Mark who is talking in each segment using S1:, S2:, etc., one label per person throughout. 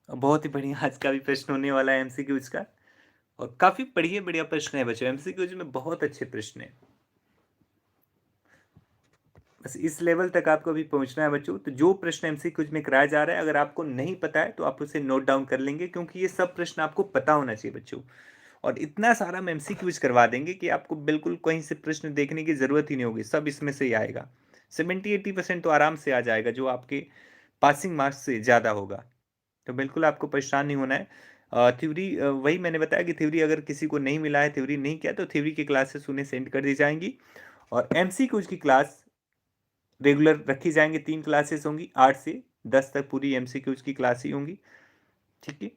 S1: बहुत ही बढ़िया आज का भी प्रश्न होने वाला है एमसीक्यूज का। और काफी बढ़िया बढ़िया प्रश्न है बच्चों, एमसीक्यूज में बहुत अच्छे प्रश्न है। बस इस लेवल तक आपको अभी पहुंचना है बच्चों। तो जो प्रश्न एमसीक्यूज में कराया जा रहा है, अगर आपको नहीं पता है तो आप उसे नोट डाउन कर लेंगे, क्योंकि ये सब प्रश्न आपको पता होना चाहिए बच्चों। और इतना सारा हम एमसीक्यूज करवा देंगे कि आपको बिल्कुल कहीं से प्रश्न देखने की जरूरत ही नहीं होगी, सब इसमें से ही आएगा। 70-80% तो आराम से आ जाएगा, जो आपके पासिंग मार्क्स से ज्यादा होगा। तो बिल्कुल आपको परेशान नहीं होना है। थ्योरी वही मैंने बताया कि थ्योरी अगर किसी को नहीं मिला है, थ्योरी नहीं किया, तो थ्योरी की क्लासेस उन्हें सेंड कर दी जाएंगी। और एमसीक्यूज की क्लास रेगुलर रखी जाएंगी। 3 क्लासेस होंगी, 8 से 10 तक पूरी एमसीक्यूज की क्लास ही होंगी। ठीक है।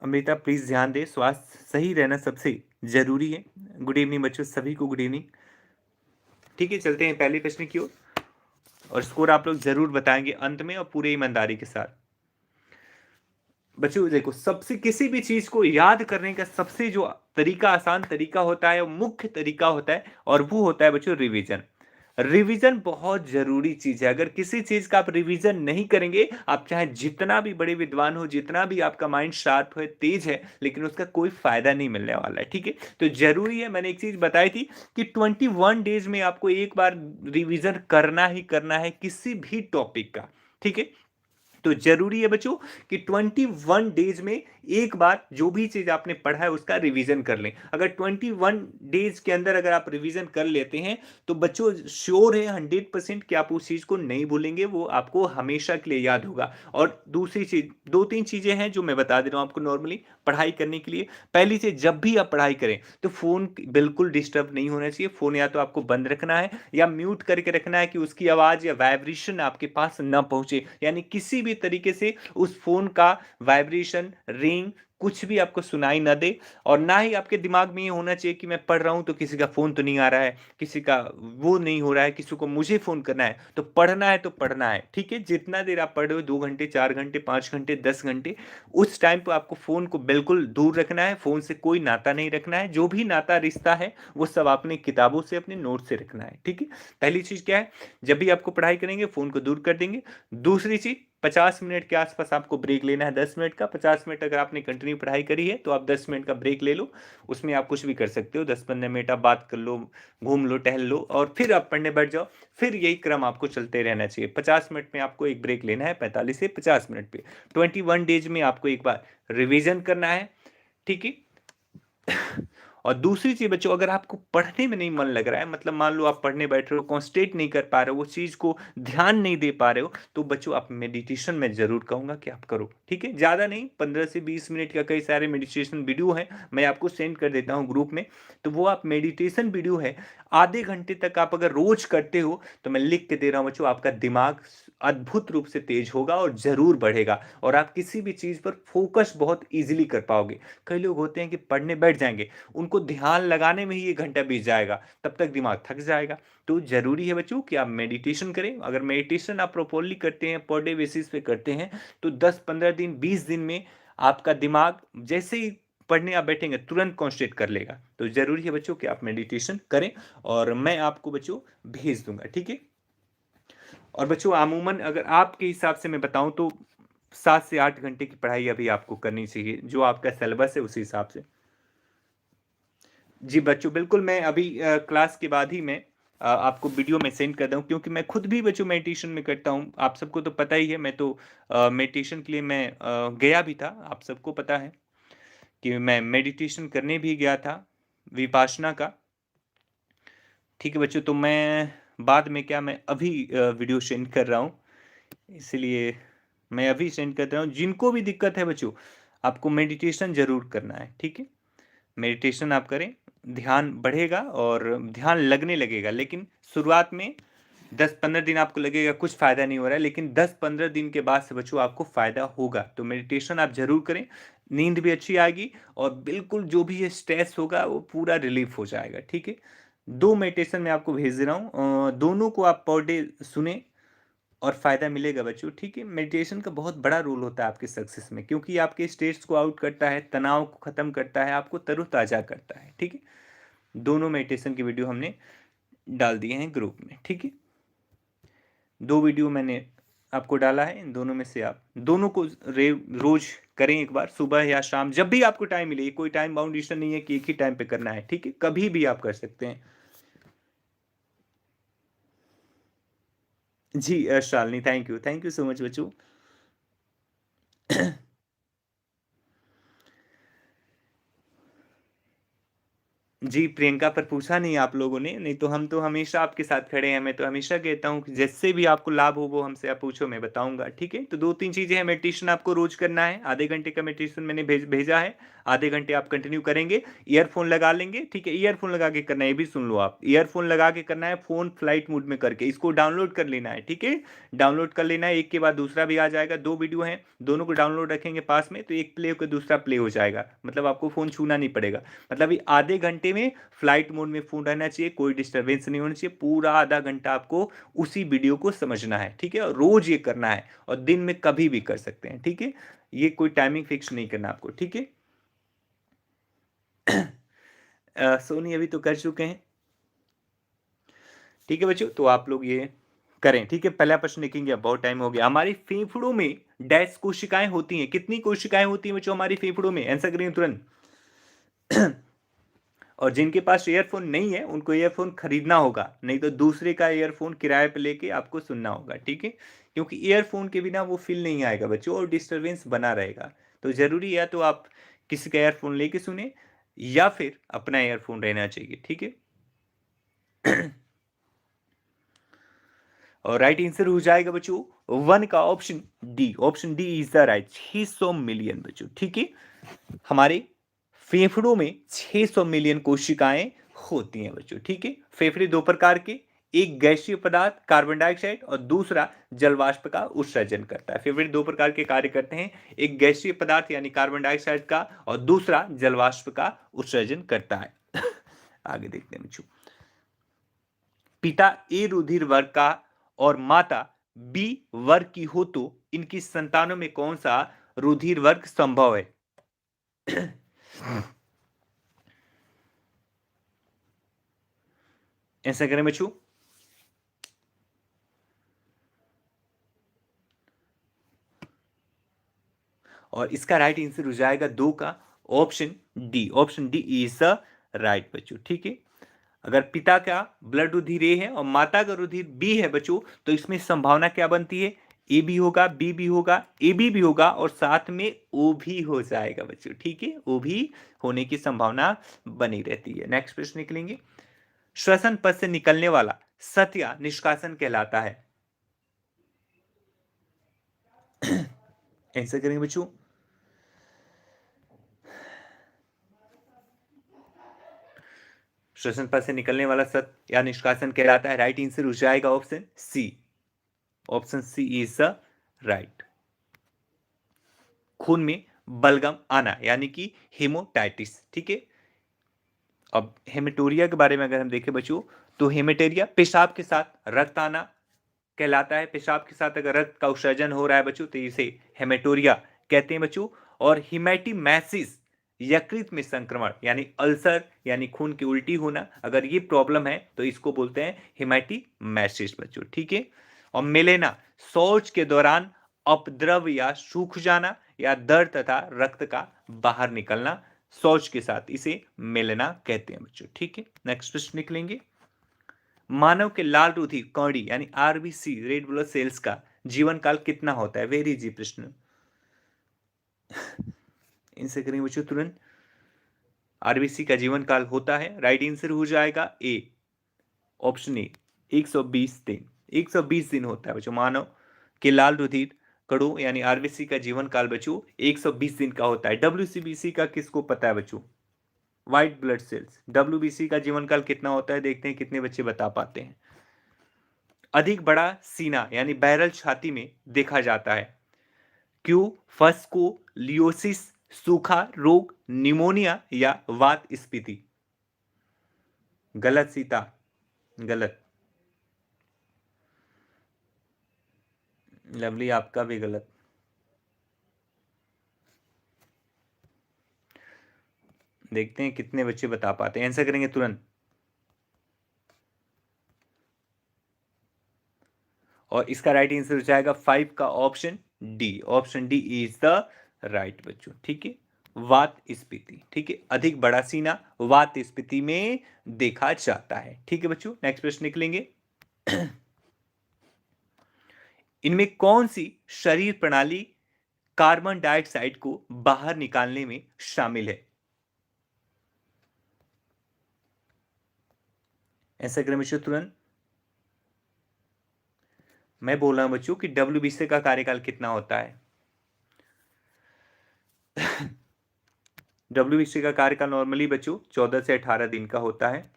S1: अमृता प्लीज ध्यान दे, स्वास्थ्य सही रहना सबसे जरूरी है। गुड इवनिंग बच्चों, सभी को गुड इवनिंग। ठीक है, चलते हैं पहले प्रश्न की ओर। और स्कोर आप लोग जरूर बताएंगे अंत में और पूरे ईमानदारी के साथ। बच्चों देखो, सबसे किसी भी चीज को याद करने का सबसे जो तरीका, आसान तरीका होता है, वो मुख्य तरीका होता है, और वो होता है बच्चों रिवीजन। रिवीजन बहुत जरूरी चीज है। अगर किसी चीज का आप रिवीजन नहीं करेंगे, आप चाहे जितना भी बड़े विद्वान हो, जितना भी आपका माइंड शार्प है, तेज है, लेकिन उसका कोई फायदा नहीं मिलने वाला है। ठीक है। तो जरूरी है, मैंने एक चीज बताई थी कि 21 डेज में आपको एक बार रिवीजन करना ही करना है किसी भी टॉपिक का। ठीक है। तो जरूरी है बच्चों कि 21 डेज में एक बार जो भी चीज आपने पढ़ा है उसका रिवीजन कर लें। अगर 21 डेज के अंदर अगर आप रिवीजन कर लेते हैं, तो बच्चों श्योर है 100% कि आप उस चीज को नहीं भूलेंगे, वो आपको हमेशा के लिए याद होगा। और दूसरी चीज, 2-3 चीजें हैं जो मैं बता दे रहा हूं आपको नॉर्मली पढ़ाई करने के लिए। पहली चीज, जब भी आप पढ़ाई करें तो फोन बिल्कुल डिस्टर्ब नहीं होना चाहिए। फोन या तो आपको बंद रखना है या म्यूट करके रखना है, कि उसकी आवाज या वाइब्रेशन आपके पास न पहुंचे। यानी किसी भी तरीके से उस फोन का वाइब्रेशन, रिंग, कुछ भी आपको सुनाई ना दे। और ना ही आपके दिमाग में ये होना चाहिए कि मैं पढ़ रहा हूं तो किसी का फोन तो नहीं आ रहा है, किसी का वो नहीं हो रहा है, किसी को मुझे फोन करना है। तो पढ़ना है तो पढ़ना है। ठीक है। जितना देर आप पढ़ रहे हो, 2 घंटे, 4 घंटे, 5 घंटे, 10 घंटे, उस टाइम पर आपको फोन को बिल्कुल दूर रखना है। फोन से कोई नाता नहीं रखना है। जो भी नाता रिश्ता है वो सब आपने किताबों से, अपने नोट से रखना है। ठीक है। पहली चीज क्या है, जब भी आपको पढ़ाई करेंगे फोन को दूर कर देंगे। दूसरी चीज, 50 मिनट के आसपास आपको ब्रेक लेना है, 10 मिनट का। 50 मिनट अगर आपने कंटिन्यू पढ़ाई करी है तो आप 10 मिनट का ब्रेक ले लो। उसमें आप कुछ भी कर सकते हो, 10-15 मिनट आप बात कर लो, घूम लो, टहल लो, और फिर आप पढ़ने बैठ जाओ। फिर यही क्रम आपको चलते रहना चाहिए। 50 मिनट में आपको एक ब्रेक लेना है, 45 से 50 मिनट पे। 21 डेज में आपको एक बार रिविजन करना है। ठीक है। और दूसरी चीज बच्चों, अगर आपको पढ़ने में नहीं मन लग रहा है, मतलब मान लो आप पढ़ने बैठ रहे हो, कॉन्सेंट्रेट नहीं कर पा रहे हो, वो चीज को ध्यान नहीं दे पा रहे हो, तो बच्चों आप मेडिटेशन में जरूर कहूंगा कि आप करो। ठीक है। ज्यादा नहीं, 15 से 20 मिनट का कई सारे मेडिटेशन वीडियो हैं, मैं आपको सेंड कर देता हूँ ग्रुप में। तो वो आप मेडिटेशन वीडियो है, आधे घंटे तक आप अगर रोज करते हो, तो मैं लिख के दे रहा हूं बच्चों, आपका दिमाग अद्भुत रूप से तेज होगा और जरूर बढ़ेगा। और आप किसी भी चीज पर फोकस बहुत इजीली कर पाओगे। कई लोग होते हैं कि पढ़ने बैठ जाएंगे, उनको ध्यान लगाने में ही 1 घंटा बीत जाएगा, तब तक दिमाग थक जाएगा। तो जरूरी है बच्चों कि आप मेडिटेशन करें। अगर मेडिटेशन आप प्रॉपरली करते हैं, पर डे बेसिस पे करते हैं, तो 10-15 दिन, 20 दिन में आपका दिमाग जैसे ही पढ़ने आप बैठेंगे तुरंत कॉन्सेंट्रेट कर लेगा। तो जरूरी है बच्चों कि आप मेडिटेशन करें, और मैं आपको बच्चों भेज दूंगा। ठीक है। और बच्चों अमूमन अगर आपके हिसाब से मैं बताऊं तो 7 से 8 घंटे की पढ़ाई अभी आपको करनी चाहिए, जो आपका सिलेबस है उसी हिसाब से। जी बच्चों बिल्कुल, मैं अभी क्लास के बाद ही मैं आपको वीडियो में सेंड कर दूँ, क्योंकि मैं खुद भी बच्चों मेडिटेशन में करता हूँ। आप सबको तो पता ही है, मैं तो मेडिटेशन के लिए मैं गया भी था। आप सबको पता है कि मैं मेडिटेशन करने भी गया था, विपाशना का। ठीक है बच्चों, तो मैं बाद में क्या, मैं अभी वीडियो सेंड कर रहा हूँ, इसलिए मैं अभी सेंड कर रहा हूँ। जिनको भी दिक्कत है बच्चों, आपको मेडिटेशन जरूर करना है। ठीक है। मेडिटेशन आप करें, ध्यान बढ़ेगा और ध्यान लगने लगेगा। लेकिन शुरुआत में 10-15 दिन आपको लगेगा कुछ फायदा नहीं हो रहा है, लेकिन 10-15 दिन के बाद से बच्चों आपको फायदा होगा। तो मेडिटेशन आप जरूर करें, नींद भी अच्छी आएगी, और बिल्कुल जो भी ये स्ट्रेस होगा वो पूरा रिलीफ हो जाएगा। ठीक है। 2 मेडिटेशन मैं आपको भेज दे रहा हूँ, दोनों को आप पर डे सुने और फायदा मिलेगा बच्चों। ठीक है। मेडिटेशन का बहुत बड़ा रोल होता है आपके सक्सेस में, क्योंकि आपके स्ट्रेस को आउट करता है, तनाव को खत्म करता है, आपको तरोताजा करता है। ठीक है। दोनों मेडिटेशन की वीडियो हमने डाल दिए हैं ग्रुप में। ठीक है। 2 वीडियो मैंने आपको डाला है, इन दोनों में से आप दोनों को रोज करें एक बार, सुबह या शाम, जब भी आपको टाइम मिले। कोई टाइम बाउंडेशन नहीं है कि एक ही टाइम पे करना है, ठीक है, कभी भी आप कर सकते हैं। जी Shalini, thank you so much बच्चों। जी, प्रियंका पर पूछा नहीं आप लोगों ने, नहीं तो हम तो हमेशा आपके साथ खड़े हैं। मैं तो हमेशा कहता हूँ कि जिससे भी आपको लाभ हो वो हमसे आप पूछो, मैं बताऊँगा, ठीक है? तो 2-3 चीज़ें हैं, मेडिटेशन आपको रोज़ करना है, आधे घंटे का मेडिटेशन मैंने भेजा है, आधे घंटे आप कंटिन्यू करेंगे, ईयरफ़ोन लगा लेंगे, ठीक है? ईयरफ़ोन लगा के करना है, ये भी सुन लो आप, ईयरफ़ोन लगा के करना है, फ़ोन फ्लाइट मोड में करके, इसको डाउनलोड कर लेना है, ठीक है? डाउनलोड कर लेना है, एक के बाद दूसरा भी आ जाएगा, 2 वीडियो हैं, दोनों को डाउनलोड रखेंगे पास में, तो एक प्ले होकर दूसरा प्ले हो जाएगा, मतलब आपको फ़ोन छूना नहीं पड़ेगा। मतलब ये आधे घंटे में फ्लाइट मोड में फ़ोन रहना चाहिए, कोई डिस्टर्बेंस नहीं होनी चाहिए, पूरा आधा घंटा आपको उसी वीडियो को समझना है, ठीक है? और रोज़ ये करना है और दिन में कभी भी कर सकते हैं, ठीक है? ये कोई टाइमिंग फिक्स नहीं करना आपको, ठीक है? सोनी अभी तो कर चुके हैं। ठीक है बच्चों, तो आप लोग ये करें, ठीक है? पहला प्रश्न लिखेंगे, अब बहुत टाइम हो गया। हमारी फेफड़ों में डैश कोशिकाएं होती हैं, कितनी कोशिकाएं होती हैं बच्चों हमारी फेफड़ों में? आंसर करेंगे तुरंत। और जिनके पास ईयरफोन नहीं है उनको ईयरफोन खरीदना होगा, नहीं तो दूसरे का ईयरफोन किराए पे लेके आपको सुनना होगा, ठीक है? क्योंकि ईयरफोन के बिना वो फील नहीं आएगा बच्चों, और डिस्टरबेंस बना रहेगा। तो जरूरी है तो आप किसी का ईयरफोन लेके सुने या फिर अपना ईयरफोन रहना चाहिए, ठीक है? और राइट आंसर हो जाएगा बच्चों 1 का option D is the right, 600 million बच्चों, ठीक है? हमारे फेफड़ों में 600 मिलियन कोशिकाएं होती हैं बच्चों, ठीक है? फेफड़े दो प्रकार के, एक गैसीय पदार्थ कार्बन डाइऑक्साइड और दूसरा जलवाष्प का उत्सर्जन करता है। फेफड़े दो प्रकार के कार्य करते हैं, एक गैसीय पदार्थ यानी कार्बन डाइऑक्साइड का और दूसरा जलवाष्प का उत्सर्जन करता है। आगे देखते हैं बच्चों। पिता ए रुधिर वर्ग का और माता बी वर्ग की हो तो इनकी संतानों में कौन सा रुधिर वर्ग संभव है? ऐसा करें बच्चों। और इसका राइट आंसर हो जाएगा 2 का option D is the right बच्चों, ठीक है? अगर पिता का ब्लड रुधिर ए है और माता का रुधिर बी है बच्चों, तो इसमें संभावना क्या बनती है? ए भी होगा, बी भी होगा, ए बी भी होगा और साथ में ओ भी हो जाएगा बच्चों, ठीक है? ओ भी होने की संभावना बनी रहती है। नेक्स्ट प्रश्न निकलेंगे। श्वसन पथ से निकलने वाला सत्या निष्कासन कहलाता है। आंसर करेंगे बच्चों। श्वसन पथ से निकलने वाला सत या निष्कासन कहलाता है। राइट आंसर हो जाएगा option C is the right. खून में बलगम आना यानी कि हेमोटाइटिस, ठीक है? अब हेमेटोरिया के बारे में अगर हम देखें बच्चों, तो हेमेटेरिया पेशाब के साथ रक्त आना कहलाता है। पेशाब के साथ अगर रक्त का उत्सर्जन हो रहा है बच्चों, तो इसे हेमेटोरिया कहते हैं बच्चों। और हिमैटिमैसिस यकृत में संक्रमण यानी अल्सर यानी खून की उल्टी होना, अगर ये प्रॉब्लम है तो इसको बोलते हैं हिमैटिमैसिस बच्चों, ठीक है? और मेलेना शौच के दौरान अपद्रव या सूख जाना या दर्द तथा रक्त का बाहर निकलना शौच के साथ, इसे मेलेना कहते हैं बच्चों, ठीक है? नेक्स्ट प्रश्न निकलेंगे। मानव के लाल रुधिर कौड़ी यानी आरबीसी रेड ब्लड सेल्स का जीवन काल कितना होता है? वेरी इजी प्रश्न। इनसे करेंगे बच्चों तुरंत। आरबीसी का जीवन काल होता है, राइट आंसर हो जाएगा ए, ऑप्शन ए 120 दिन। 120 दिन होता है बच्चों मानव के लाल रुधिर कणों यानी आरबीसी का जीवन काल बच्चों 120 दिन का होता है। डब्ल्यूसीबीसी का किसको पता है बच्चों? White blood cells. डब्ल्यूबीसी का जीवन काल कितना होता है, देखते हैं कितने बच्चे बता पाते हैं। अधिक बड़ा सीना यानी बैरल छाती में देखा जाता है। क्यों? फस्को लियोसिस, सूखा रोग, निमोनिया या वात स्फीति? गलत सीता, गलत। लवली आपका भी गलत। देखते हैं कितने बच्चे बता पाते हैं, आंसर करेंगे तुरंत। और इसका राइट आंसर हो जाएगा 5 का option D. Option D is the right बच्चों। ठीक है, वात स्फीति। ठीक है, अधिक बड़ा सीना वात स्फीति में देखा जाता है। ठीक है बच्चों, नेक्स्ट प्रश्न निकलेंगे। इनमें कौन सी शरीर प्रणाली कार्बन डाइऑक्साइड को बाहर निकालने में शामिल है? ऐसा करें बच्चों तुरंत। मैं बोल रहा हूं बच्चों कि डब्ल्यूबीसी का कार्यकाल कितना होता है? डब्ल्यूबीसी का कार्यकाल नॉर्मली बच्चों 14 से 18 दिन का होता है।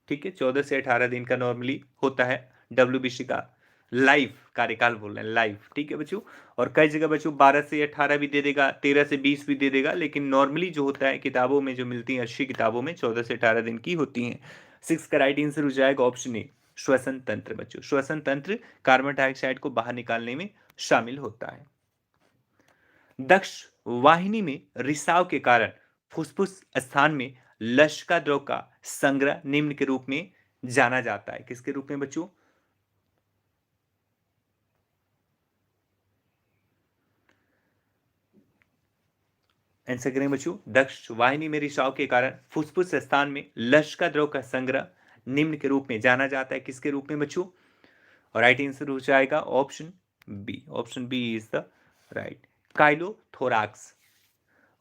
S1: ठीक है, 14 से 18 दिन का नॉर्मली होता है डब्ल्यूबीसी का लाइव कार्यकाल, बोल रहे हैं लाइव। ठीक है बच्चों, और कई जगह बच्चों 12 से 18 भी दे देगा, 13 से 20 भी दे देगा, लेकिन नॉर्मली जो होता है किताबों में जो मिलती है, अच्छी किताबों में 14 से 18 दिन की होती हैं। 6 का राइट आंसर हो जाएगा ऑप्शन ए, श्वसन तंत्र बच्चों। श्वसन तंत्र कार्बन डाइऑक्साइड को बाहर निकालने में शामिल होता है। दक्ष वाहिनी में रिसाव के कारण फुसफुस स्थान में लसिका द्रव का संग्रह निम्न के रूप में जाना जाता है। किसके रूप में बच्चों? आंसर करें बच्चों। दक्ष वाहिनी में रिसाव के कारण फुसफुस स्थान में लसिका द्रव का संग्रह निम्न के रूप में जाना जाता है। किसके रूप में बच्चों? और राइट आंसर हो जाएगा option B. Option B is the right. Chylothorax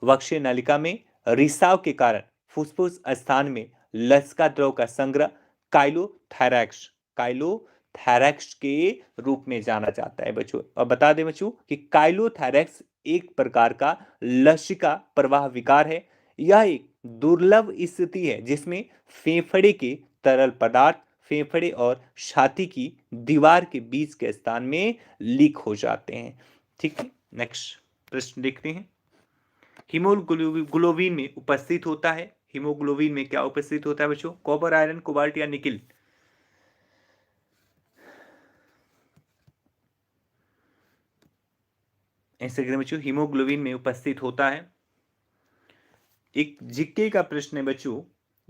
S1: वक्षीय नलिका में रिसाव के कारण फुसफुस स्थान में लसिका द्रव का संग्रह काइलोथोरैक्स काइलोथोरैक्स के रूप में जाना जाता है बच्चों। अब बता दें बच्चों कि काइलोथोरैक्स एक प्रकार का लसिका प्रवाह विकार है। यह एक दुर्लभ स्थिति है जिसमें फेफड़े के तरल पदार्थ फेफड़े और छाती की दीवार के बीच के स्थान में लीक हो जाते हैं। ठीक है, नेक्स्ट प्रश्न देखते हैं। हीमोग्लोबिन में उपस्थित होता है। हीमोग्लोबिन में क्या उपस्थित होता है बच्चों? कॉपर, आयरन, कोबाल्ट या निकिल? ऐसे करें बच्चों, हीमोग्लोबिन में उपस्थित होता है। एक जीके का प्रश्न है बच्चों,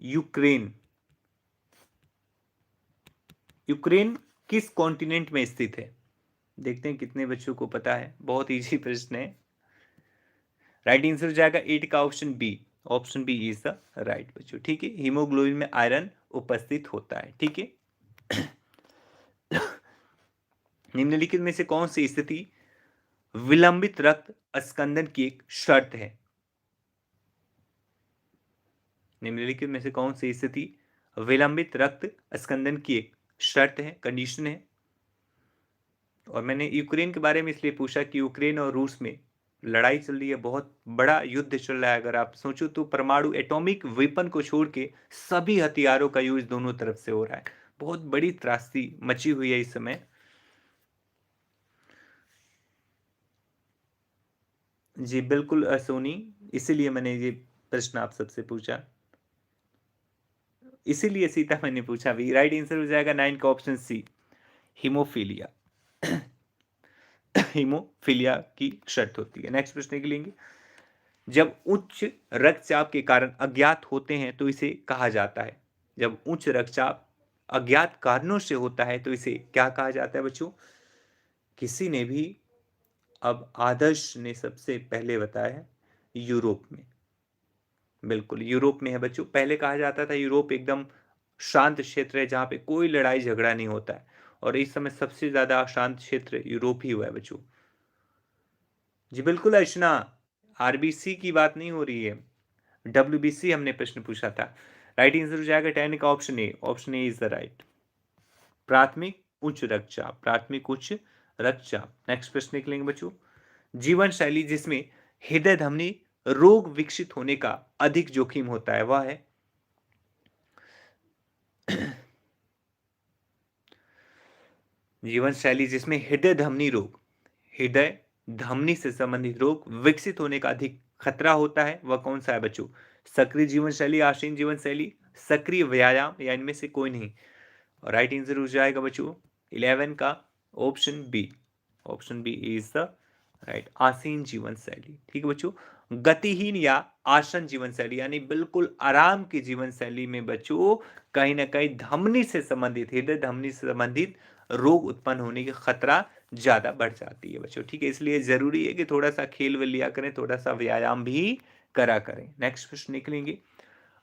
S1: यूक्रेन यूक्रेन किस कॉन्टिनेंट में स्थित है? देखते हैं कितने बच्चों को पता है। बहुत इजी प्रश्न है। राइट आंसर हो जाएगा 8 का option B. Option B is the right बच्चों। ठीक है, हीमोग्लोबिन में आयरन उपस्थित होता है। ठीक है, निम्नलिखित में से कौन सी स्थिति विलंबित रक्त अस्कंदन की एक शर्त है? निम्नलिखित में से कौन सी स्थिति विलंबित रक्त अस्कंदन की एक शर्त है, कंडीशन है? और मैंने यूक्रेन के बारे में इसलिए पूछा कि यूक्रेन और रूस में लड़ाई चल रही है, बहुत बड़ा युद्ध चल रहा है। अगर आप सोचो तो परमाणु एटॉमिक वेपन को छोड़ के सभी हथियारों का यूज दोनों तरफ से हो रहा है। बहुत बड़ी त्रासदी मची हुई है इस समय। जी बिल्कुल सोनी, इसीलिए मैंने ये प्रश्न आप सबसे पूछा, इसीलिए सीता मैंने पूछा भी। राइट आंसर हो जाएगा 9 का ऑप्शन सी, हीमोफीलिया। हीमोफीलिया की शर्त होती है। नेक्स्ट प्रश्न के लिए, जब उच्च रक्तचाप के कारण अज्ञात होते हैं तो इसे कहा जाता है? जब उच्च रक्तचाप अज्ञात कारणों से होता है तो इसे क्या कहा जाता है बच्चों? किसी ने भी, अब आदर्श ने सबसे पहले बताया यूरोप में। बिल्कुल यूरोप में है बच्चों। पहले कहा जाता था यूरोप एकदम शांत क्षेत्र है जहां पे कोई लड़ाई झगड़ा नहीं होता है, और इस समय सबसे ज्यादा अशांत क्षेत्र यूरोप ही हुआ है बच्चों। जी बिल्कुल अर्चना, आरबीसी की बात नहीं हो रही है, डब्ल्यूबीसी हमने प्रश्न पूछा था। राइट आंसर हो जाएगा 10 का option A. Option A is the right. प्राथमिक उच्च रक्तचाप, प्राथमिक उच्च रक्तचाप। नेक्स्ट प्रश्न निकलेंगे बच्चों, जीवन शैली जिसमें हृदय धमनी रोग विकसित होने का अधिक जोखिम होता है वह है? जीवन शैली जिसमें हृदय धमनी रोग, हृदय धमनी से संबंधित रोग विकसित होने का अधिक खतरा होता है वह कौन सा है बच्चों? सक्रिय जीवन शैली, आसीन जीवन शैली, सक्रिय व्यायाम, या इनमें से कोई नहीं? और राइट आंसर हो जाएगा बच्चों 11 का option B. Option B is the right, आसीन जीवन शैली। ठीक है बच्चों, गतिहीन या आसन जीवन शैली यानी बिल्कुल आराम की जीवन शैली में बच्चों कहीं ना कहीं धमनी से संबंधित, हृदय धमनी से संबंधित रोग उत्पन्न होने की खतरा ज्यादा बढ़ जाती है बच्चों। ठीक है, इसलिए जरूरी है कि थोड़ा सा खेल वेल लिया करें, थोड़ा सा व्यायाम भी करा करें। नेक्स्ट प्रश्न निकलेंगे,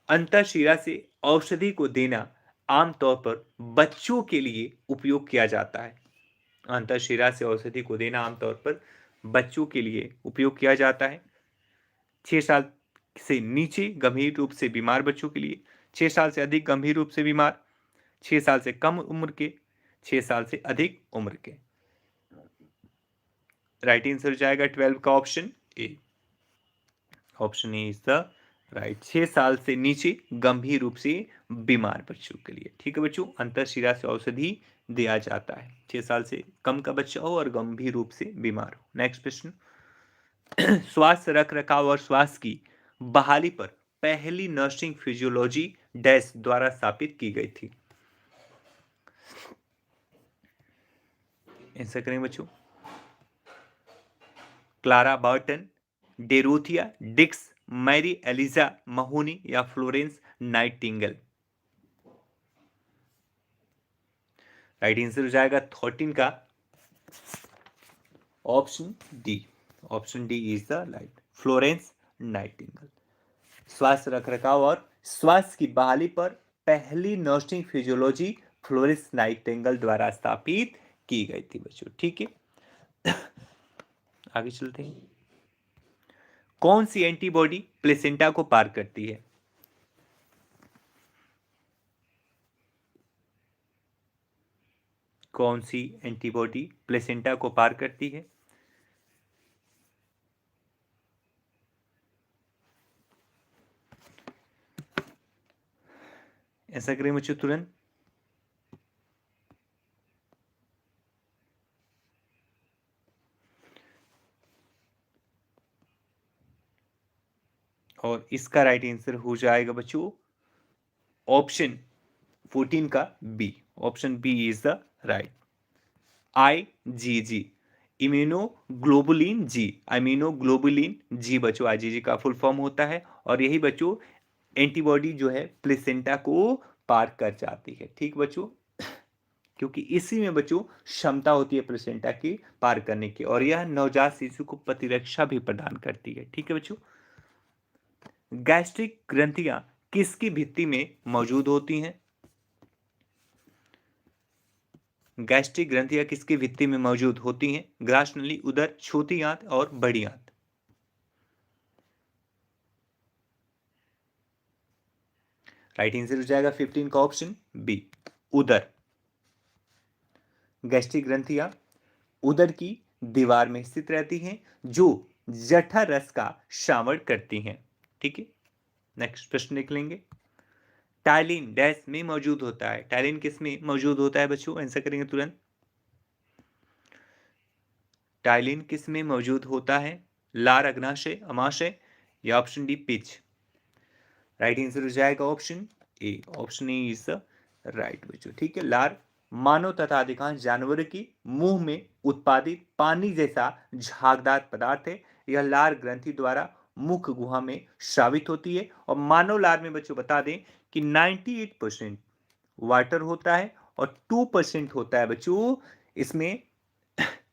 S1: अंतःशिरा से औषधि को देना आमतौर पर बच्चों के लिए उपयोग किया जाता है। अंतःशिरा से औषधि को देना आमतौर पर बच्चों के लिए उपयोग किया जाता है। 6 साल से नीचे गंभीर रूप से बीमार बच्चों के लिए, 6 साल से अधिक गंभीर रूप से बीमार, 6 साल से कम उम्र के, 6 साल से अधिक उम्र के। राइट आंसर हो जाएगा 12 का option A. Option A is the right. 6 साल से नीचे गंभीर रूप से बीमार बच्चों के लिए। ठीक है बच्चों, अंतःशिरा से औषधि दिया जाता है 6 साल से कम का बच्चा हो और गंभीर रूप से बीमार हो। नेक्स्ट प्रश्न, स्वास्थ्य रख रखाव और स्वास्थ्य की बहाली पर पहली नर्सिंग फिजियोलॉजी डैश द्वारा स्थापित की गई थी। आंसर करें बच्चों, क्लारा बर्टन, डेरोथिया डिक्स, मैरी एलिजा महोनी या फ्लोरेंस नाइटिंगेल। राइट आंसर हो जाएगा 13 का option D. Option D is the right, Florence Nightingale. स्वास्थ्य रखरखाव और स्वास्थ्य की बहाली पर पहली नर्सिंग फिजियोलॉजी फ्लोरेंस नाइटिंगेल द्वारा स्थापित की गई थी बच्चों। ठीक है, आगे चलते हैं। कौन सी एंटीबॉडी प्लेसेंटा को पार करती है? कौन सी एंटीबॉडी प्लेसेंटा को पार करती है? ऐसा करें बच्चों तुरंत। और इसका राइट आंसर हो जाएगा बच्चों ऑप्शन 14 का B. Option B is the right, IgG, immunoglobulin G. Immunoglobulin G बच्चों IgG का फुल फॉर्म होता है, और यही बच्चों एंटीबॉडी जो है प्लेसेंटा को पार कर जाती है। ठीक बच्चों, क्योंकि इसी में बच्चों क्षमता होती है प्लेसेंटा की पार करने की, और यह नवजात शिशु को प्रतिरक्षा भी प्रदान करती है। ठीक है बच्चों, गैस्ट्रिक ग्रंथियां किसकी भित्ति में मौजूद होती हैं? गैस्ट्रिक ग्रंथियां किसकी भित्ति में मौजूद होती हैं? ग्रास नली, उदर, छोटी आंत और बड़ी आंत। राइट आंसर हो जाएगा 15 का ऑप्शन बी, उदर। गैस्ट्रिक ग्रंथियां उदर की दीवार में स्थित रहती हैं, जो जठर रस का श्रावण करती हैं। ठीक है, नेक्स्ट प्रश्न निकलेंगे। टाइलिन डैश में मौजूद होता है? टाइलिन किस में मौजूद होता है बच्चों? आंसर करेंगे तुरंत। टाइलिन किस में मौजूद होता है? लार, अग्नाशय, अमाशय या option D pitch. Right answer हो जाएगा option A. Option A is the right बच्चों। ठीक है, लार मानव तथा अधिकांश जानवरों की मुंह में उत्पादित पानी जैसा झागदार पदार्थ है। यह लार ग्रंथि द्वारा मुख गुहा में स्रावित होती है, और मानव लार में बच्चों बता दें कि 98% वाटर होता है और 2% होता है बच्चों इसमें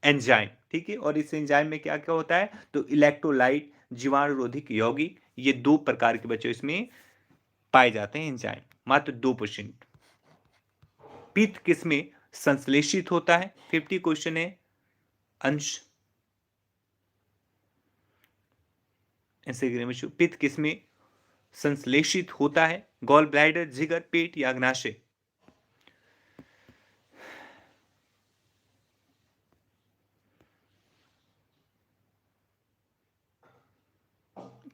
S1: एंजाइम। ठीक है, और इस एंजाइम में क्या क्या होता है? तो इलेक्ट्रोलाइट, जीवाणुरोधिक यौगिक, ये 2 प्रकार के बच्चों इसमें पाए जाते हैं एंजाइम, मात्र 2%। पित्त किसमें संश्लेषित होता है? 50 क्वेश्चन है अंश। ऐसे बच्चों, पित्त किसमें संश्लेषित होता है? गॉल ब्लैडर, जिगर, पेट या अग्नाशय।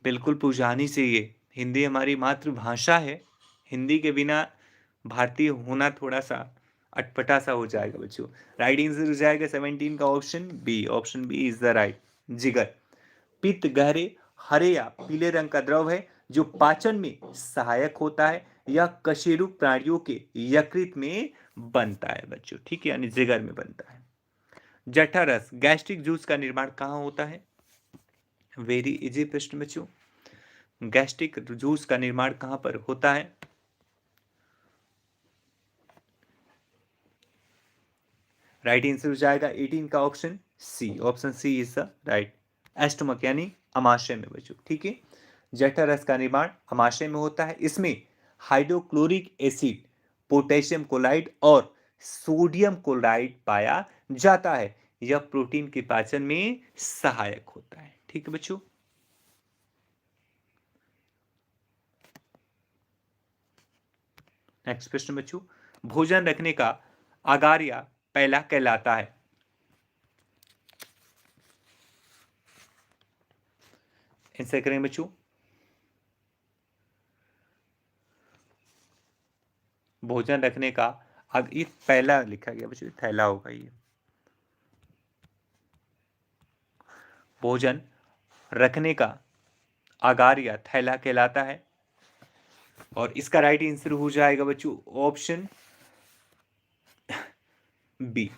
S1: बिल्कुल पूछानी चाहिए, हिंदी हमारी मातृभाषा है। हिंदी के बिना भारतीय होना थोड़ा सा अटपटा सा हो जाएगा बच्चों। राइट आंसर हो जाएगा 17 का option B. Option B is the right, जिगर। पित्त गहरे हरे या पीले रंग का द्रव है, जो पाचन में सहायक होता है। यह कशेरुक प्राणियों के यकृत में बनता है बच्चों। ठीक है, यानी जिगर में बनता है। जठरस गैस्ट्रिक जूस का निर्माण कहाँ होता है? वेरी इजी प्रश्न बच्चों, गैस्ट्रिक जूस का निर्माण कहां पर होता है? राइट आंसर हो जाएगा 18 का option C. Option C is the right. Stomach यानी अमाशय में बच्चों, ठीक है। जठर रस का निर्माण अमाशय में होता है। इसमें हाइड्रोक्लोरिक एसिड, पोटेशियम क्लोराइड और सोडियम क्लोराइड पाया जाता है। यह प्रोटीन के पाचन में सहायक होता है, ठीक है बच्चों। नेक्स्ट प्रश्न बच्चों, भोजन रखने का अगारिया पहला कहलाता है। आंसर करें बच्चों। भोजन रखने का ये पहला लिखा गया बच्चों, थैला होगा ये। भोजन रखने का आगार या थैला कहलाता है और इसका राइट आंसर हो जाएगा बच्चों option B.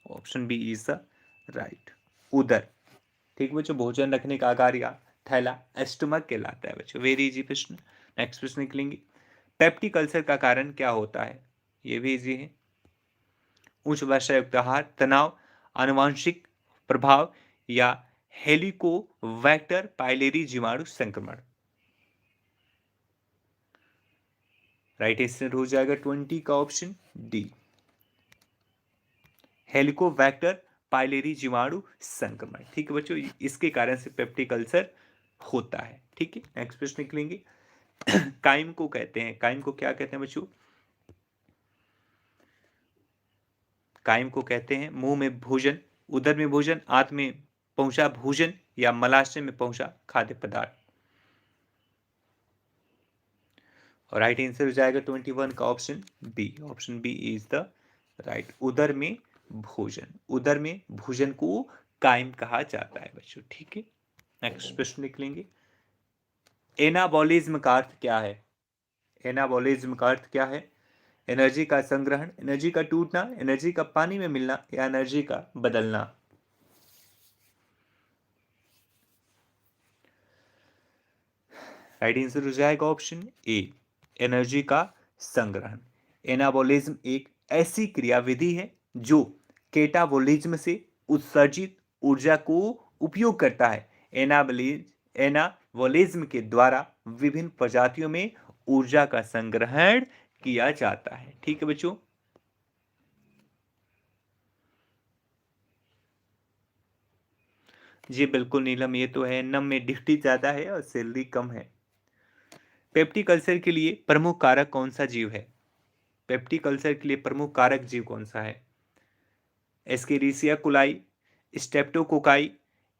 S1: Option B is the right, उदर। ठीक बच्चों, भोजन रखने का आगार या थैला एस्टमक कहलाता है बच्चों। वेरी इजी प्रश्न। नेक्स्ट प्रश्न निकलेंगे, पेप्टिक अल्सर का कारण क्या होता है? ये भी इजी है। उच्च वर्षायुक्त आहार, तनाव, आनुवांशिक प्रभाव या हेलिकोबैक्टर पाइलेरी जीवाणु संक्रमण। राइट आंसर हो जाएगा 20 का ऑप्शन डी, हेलिकोबैक्टर पाइलेरी जीवाणु संक्रमण। ठीक है बच्चों, इसके कारण से पेप्टिक अल्सर होता है। ठीक है, नेक्स्ट प्रश्न निकलेंगे, काइम को कहते हैं, काइम को क्या कहते हैं बच्चों? काइम को कहते हैं मुंह में भोजन, उदर में भोजन, आंत में पहुंचा भोजन या मलाशय में पहुंचा खाद्य पदार्थ। और राइट आंसर हो जाएगा 21 का option B. Option B is the right, उदर में भोजन। उदर में भोजन को काइम कहा जाता है बच्चों। ठीक है, नेक्स्ट प्रश्न निकलेंगे, एनाबॉलिज्म का अर्थ क्या है? एनाबॉलिज्म का अर्थ क्या है? एनर्जी का संग्रहण, एनर्जी का टूटना, एनर्जी का पानी में मिलना या एनर्जी का बदलना। राइट आंसर हो जाएगा ऑप्शन ए, एनर्जी का संग्रहण। एनाबॉलिज्म एक ऐसी क्रियाविधि है जो केटाबॉलिज्म से उत्सर्जित ऊर्जा को उपयोग करता है। एनाबॉलिज्म के द्वारा विभिन्न प्रजातियों में ऊर्जा का संग्रहण किया जाता है। ठीक है बच्चों, जी बिल्कुल नीलम, ये तो है, नम में डिफ्टी ज्यादा है और सैलरी कम है। पेप्टिक अल्सर के लिए प्रमुख कारक कौन सा जीव है? पेप्टिक अल्सर के लिए प्रमुख कारक जीव कौन सा है? एस्केरिसिया कोलाई, स्टेप्टोकोकाई,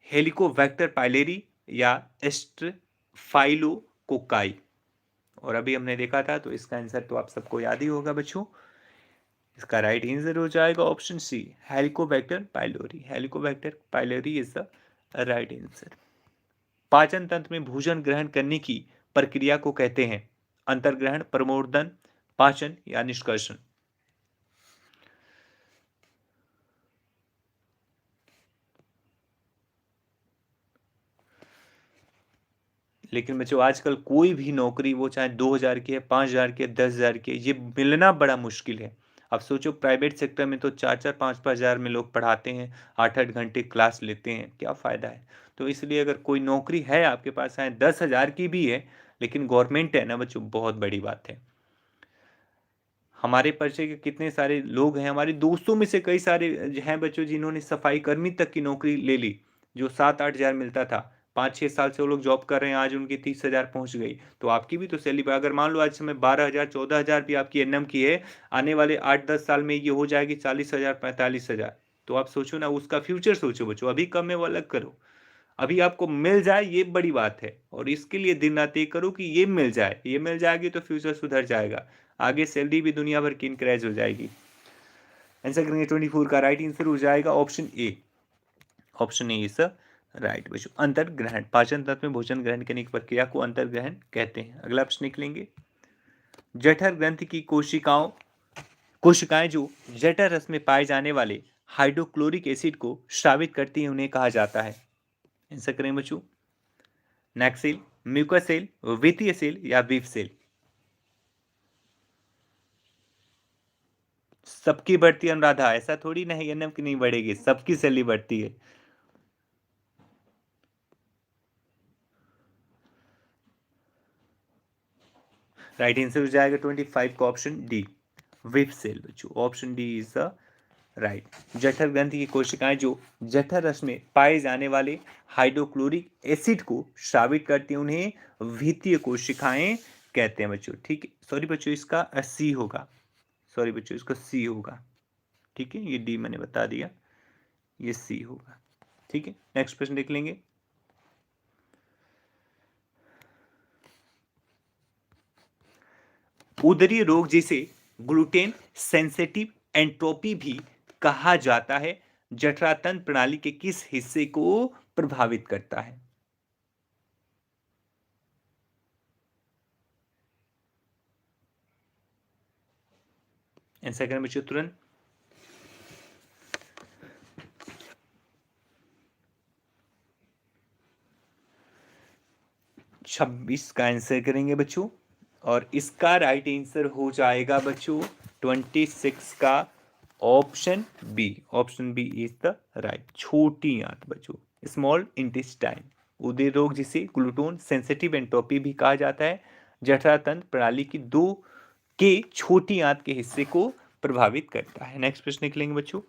S1: हेलिकोबैक्टर पाइलेरी या स्ट्रेप्टोकोकाई। और अभी हमने देखा था, तो इसका आंसर तो आप सबको याद ही होगा बच्चों। इसका राइट आंसर हो जाएगा option C, Helicobacter pylori. Helicobacter pylori is the right answer. पाचन तंत्र में भोजन ग्रहण करने की प्रक्रिया को कहते हैं अंतर्ग्रहण, प्रमोदन, पाचन या निष्कर्षण। लेकिन बच्चों आजकल कोई भी नौकरी, वो चाहे 2000 की है, 5000 की है, 10,000 की है, ये मिलना बड़ा मुश्किल है। अब सोचो प्राइवेट सेक्टर में तो 4-4, 5-5 हजार में लोग पढ़ाते हैं, 8-8 घंटे क्लास लेते हैं, क्या फ़ायदा है? तो इसलिए अगर कोई नौकरी है आपके पास, चाहे 10,000 की भी है, लेकिन गवर्नमेंट है ना बच्चों, बहुत बड़ी बात है। हमारे परिचय के कितने सारे लोग हैं, हमारे दोस्तों में से कई सारे हैं बच्चों जिन्होंने सफाई कर्मी तक की नौकरी ले ली, जो 7-8 हजार मिलता था, 5-6 साल से वो लोग जॉब कर रहे हैं, आज उनकी 30,000 पहुंच गई। तो आपकी भी तो सैलरी, अगर मान लो आज समय 12,000 14,000 भी आपकी एनएम की है, आने वाले 8-10 साल में ये हो जाएगी 40,000 45,000। तो आप सोचो ना, उसका फ्यूचर सोचो बच्चों, अभी कम है वो अलग करो, अभी आपको मिल जाए ये बड़ी बात है, और इसके लिए दिन रात एक करो कि ये मिल जाए, ये मिल जाएगी तो फ्यूचर सुधर जाएगा, आगे सैलरी भी दुनिया भर की इनक्रेज हो जाएगी। आंसर करेंगे 24 का राइट आंसर हो जाएगा option A. Option A is right बच्चों, अंतर्ग्रहण। पाचन तंत्र में भोजन ग्रहण करने की प्रक्रिया को अंतर्ग्रहण कहते हैं। अगला प्रश्न निकलेंगे, जठर ग्रंथि की कोशिकाएं जो जठर रस में पाए जाने वाले हाइड्रोक्लोरिक एसिड को स्रावित करती हैं, उन्हें कहा जाता है। आंसर करें बच्चों, नेक सेल, म्यूकस सेल, वित्तीय सेल या बीफ सेल। सबकी बढ़ती है अनुराधा, ऐसा थोड़ी ना है एनएम की नहीं बढ़ेगी, सबकी सैलरी बढ़ती है। राइट आंसर हो जाएगा 25 का ऑप्शन डी, विप सेल बच्चों, option D is the right. जठर ग्रंथि की कोशिकाएं जो जठर रस में पाए जाने वाले हाइड्रोक्लोरिक एसिड को स्रावित करती हैं उन्हें वित्तीय कोशिकाएं कहते हैं बच्चों। ठीक है, सॉरी बच्चों इसका सी होगा, सॉरी बच्चों इसका सी होगा। ठीक है, ये डी मैंने बता दिया, ये सी होगा। ठीक है, नेक्स्ट प्रश्न देख लेंगे। उदरीय रोग जिसे ग्लूटेन सेंसिटिव एंट्रोपी भी कहा जाता है जठरांत्र प्रणाली के किस हिस्से को प्रभावित करता है? आंसर करें बच्चों तुरंत। 26 का आंसर करेंगे बच्चों, और इसका राइट आंसर हो जाएगा बच्चों 26 का option B, option B is the right, छोटी आंत बच्चों, स्मॉल इंटेस्टाइन। उदर रोग जिसे ग्लूटोन सेंसिटिव एंट्रोपी भी कहा जाता है जठरांत्र प्रणाली की दो के छोटी आंत के हिस्से को प्रभावित करता है। नेक्स्ट प्रश्न निकलेंगे बच्चों।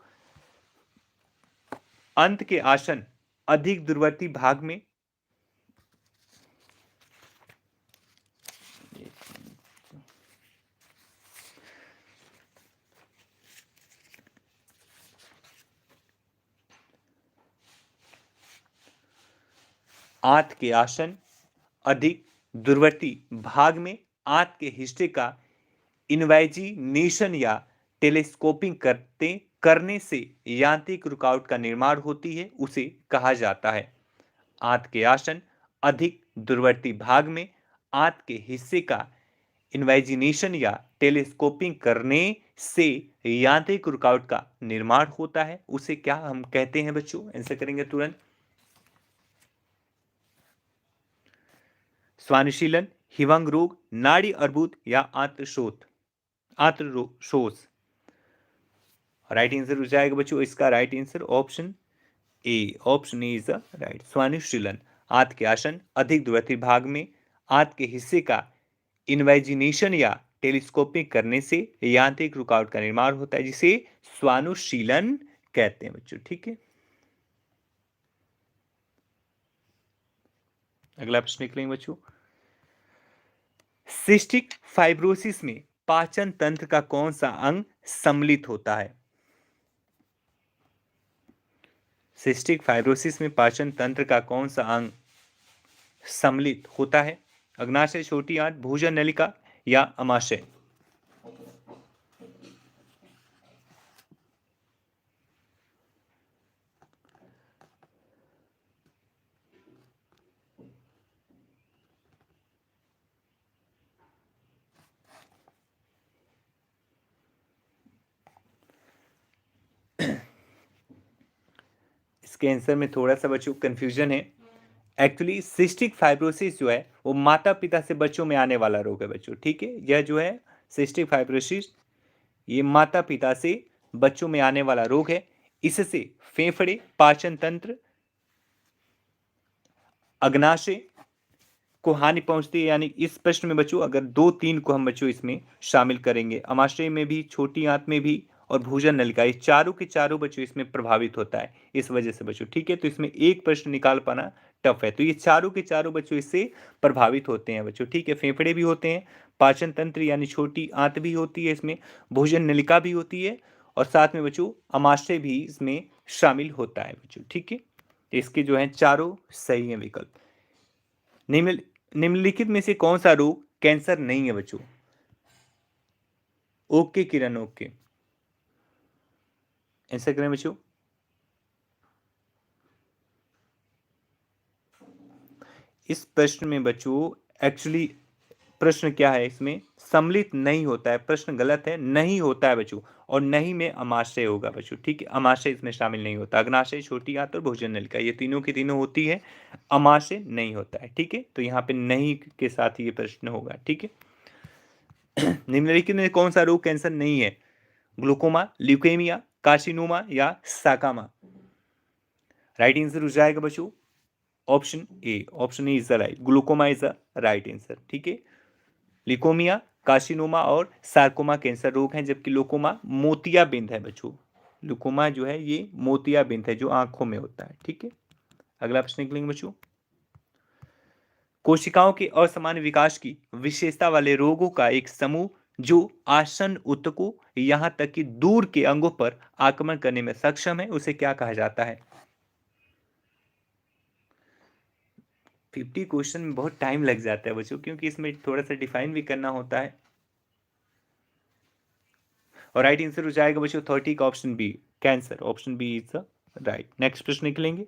S1: अंत के आसन अधिक दूरवर्ती भाग में आंत के आसन अधिक दूरवर्ती भाग में आंत के हिस्से का इन्वेजिनेशन या टेलीस्कोपिंग करने से यांत्रिक रुकावट का निर्माण होती है, उसे कहा जाता है। आंत के आसन अधिक दूरवर्ती भाग में आंत के हिस्से का इन्वेजिनेशन या टेलीस्कोपिंग करने से यांत्रिक रुकावट का निर्माण होता है, उसे क्या हम कहते हैं बच्चों? आंसर करेंगे तुरंत। स्वानुशीलन, हिवंग रोग, नाड़ी अर्बुद या आंत्रशोथ। राइट आंसर हो जाएगा बच्चों इसका right answer option A, option A is the right. स्वानुशीलन आंत के आसन अधिक दूरवर्ती भाग में आंत के हिस्से का इन्वेजिनेशन या टेलीस्कोपिंग करने से यांत्रिक रुकावट का निर्माण होता है, जिसे स्वानुशीलन कहते हैं बच्चों। ठीक है, अगला प्रश्न निकलेंगे बच्चों। सिस्टिक फाइब्रोसिस में पाचन तंत्र का कौन सा अंग सम्मिलित होता है? सिस्टिक फाइब्रोसिस में पाचन तंत्र का कौन सा अंग सम्मिलित होता है? अग्नाशय, छोटी आंत, भोजन नलिका या अमाशय? इसके आंसर में थोड़ा सा बच्चों कंफ्यूजन है। एक्चुअली सिस्टिक फाइब्रोसिस जो है वो माता पिता से बच्चों में आने वाला रोग है बच्चों। ठीक है, यह जो है सिस्टिक फाइब्रोसिस ये माता पिता से बच्चों में आने वाला रोग है। इससे फेफड़े, पाचन तंत्र, अग्नाशय को हानि पहुंचती है। यानी इस प्रश्न में बच्चों अगर 2-3 को हम बच्चों इसमें शामिल करेंगे, अमाशय में भी, छोटी आंत में भी और भोजन नलिका, ये चारों के चारों बच्चों इसमें प्रभावित होता है इस वजह से बच्चों। ठीक है, तो इसमें एक प्रश्न निकाल पाना टफ है, तो ये चारों के चारों बच्चों इससे प्रभावित होते हैं बच्चों। ठीक है, फेफड़े भी होते हैं, पाचन तंत्र यानी छोटी आंत भी होती है इसमें, भोजन नलिका भी होती है और साथ में बच्चों अमाशय भी इसमें शामिल होता है बच्चों। ठीक है, इसके जो है चारों सही है विकल्प। निम्नलिखित में से कौन सा रोग कैंसर नहीं है बच्चों? ओके किरण, ओके आंसर करें बच्चों। इस प्रश्न में बच्चों एक्चुअली प्रश्न क्या है, इसमें सम्मिलित नहीं होता है, प्रश्न गलत है, नहीं होता है बच्चों, और नहीं में अमाशय होगा बच्चों। ठीक है, अमाशय इसमें शामिल नहीं होता। अग्नाशय, छोटी आंत और भोजन नलिका ये तीनों की तीनों होती है, अमाशय नहीं होता है। ठीक है, तो यहाँ पे नहीं के साथ ये प्रश्न होगा। ठीक है, निम्नलिखित में कौन सा रोग कैंसर नहीं है? ग्लूकोमा, ल्यूकेमिया, कार्सिनोमा या साकामा? राइट आंसर हो जाएगा बच्चों option A. Option A is the right, glaucoma is the right answer. ठीक है, लिकोमिया, कार्सिनोमा और सार्कोमा कैंसर रोग हैं, जबकि लोकोमा मोतियाबिंद है बच्चों। लुकोमा जो है ये मोतियाबिंद है जो आंखों में होता है। ठीक है, अगला प्रश्न निकलेंगे बच्चों। कोशिकाओं के असमान विकास की विशेषता वाले रोगों का एक समूह जो आसन्न ऊतकों यहां तक कि दूर के अंगों पर आक्रमण करने में सक्षम है, उसे क्या कहा जाता है? 50 क्वेश्चन में बहुत टाइम लग जाता है बच्चों, क्योंकि इसमें थोड़ा सा डिफाइन भी करना होता है। और राइट आंसर हो जाएगा बच्चों 30 का option B, cancer. Option B is the right. Next प्रश्न निकलेंगे।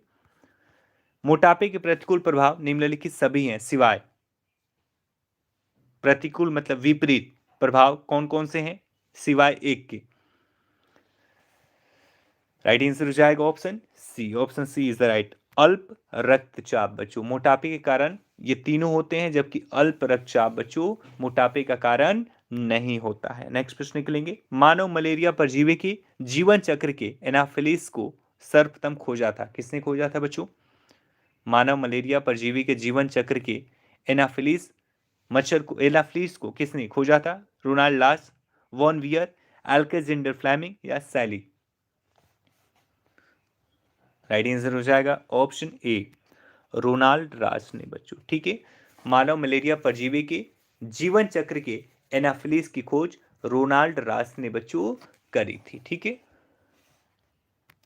S1: मोटापे के प्रतिकूल प्रभाव निम्नलिखित सभी हैं सिवाय, प्रतिकूल मतलब विपरीत प्रभाव कौन कौन से हैं सिवाय एक के? राइट आंसर हो जाएगा option C. Option C is the right, अल्प रक्तचाप बच्चों। मोटापे के कारण ये तीनों होते हैं, जबकि अल्प रक्तचाप बच्चों मोटापे का कारण नहीं होता है। नेक्स्ट प्रश्न निकलेंगे। मानव मलेरिया परजीवी के जीवन चक्र के एनाफिलिस को सर्वप्रथम खोजा था, किसने खोजा था बच्चों? मानव मलेरिया परजीवी के जीवन चक्र के एनाफिलिस मच्छर को, एनाफिलिस को किसने खोजा था? रोनाल्ड लास, वॉन वियर, एल्केजेंडर फ्लेमिंग या सैली? राइट आंसर हो जाएगा ऑप्शन ए, रोनाल्ड रास ने बच्चों। ठीक है, मानव मलेरिया परजीवी के जीवन चक्र के एनाफिलिस की खोज रोनाल्ड रास ने बच्चों करी थी। ठीक है,